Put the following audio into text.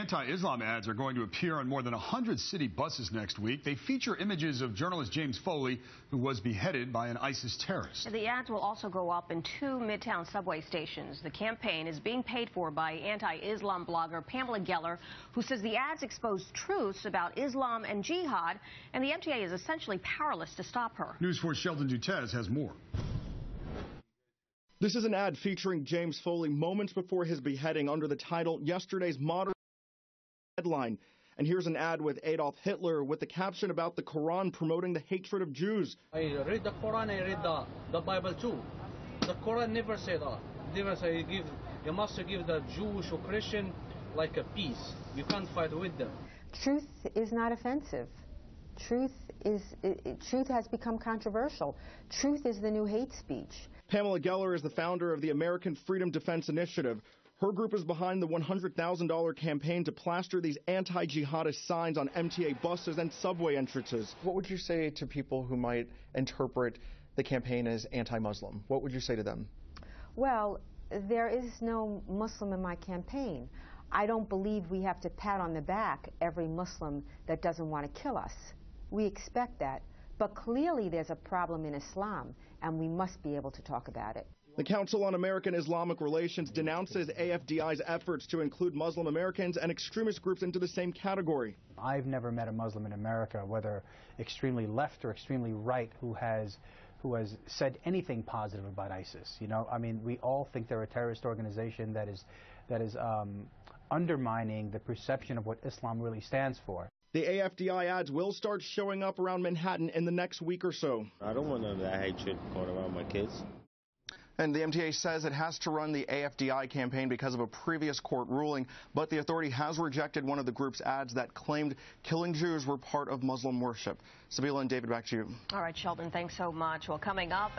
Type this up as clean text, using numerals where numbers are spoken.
anti-Islam ads are going to appear on more than 100 city buses next week. They feature images of journalist James Foley, who was beheaded by an ISIS terrorist. The ads will also go up in 2 Midtown subway stations. The campaign is being paid for by anti-Islam blogger Pamela, who says the ads expose truths about Islam and jihad, and the MTA is essentially powerless to stop her. News 4's Sheldon Dutez has more. This is an ad featuring James Foley moments before his beheading under the title Yesterday's Modern Headline. And here's an ad with Adolf Hitler with the caption about the Quran promoting the hatred of Jews. I read the Quran, I read the Bible too. The Quran never said that. Never say you must give the Jewish or Christian like a peace. You can't fight with them. Truth is not offensive. Truth has become controversial. Truth is the new hate speech. Pamela Geller is the founder of the American Freedom Defense Initiative. Her group is behind the $100,000 campaign to plaster these anti-jihadist signs on MTA buses and subway entrances. What would you say to people who might interpret the campaign as anti-Muslim? What would you say to them? Well, there is no Muslim in my campaign. I don't believe we have to pat on the back every Muslim that doesn't want to kill us. We expect that. But clearly there's a problem in Islam, and we must be able to talk about it. The Council on American Islamic Relations denounces AFDI's efforts to include Muslim Americans and extremist groups into the same category. I've never met a Muslim in America, whether extremely left or extremely right, who has said anything positive about ISIS. You know, I mean, we all think they're a terrorist organization that is undermining the perception of what Islam really stands for. The AFDI ads will start showing up around Manhattan in the next week or so. I don't want none of that hatred going around my kids. And the MTA says it has to run the AFDI campaign because of a previous court ruling, but the authority has rejected one of the group's ads that claimed killing Jews were part of Muslim worship. Sabila and David, back to you. All right, Sheldon, thanks so much. Well, coming up...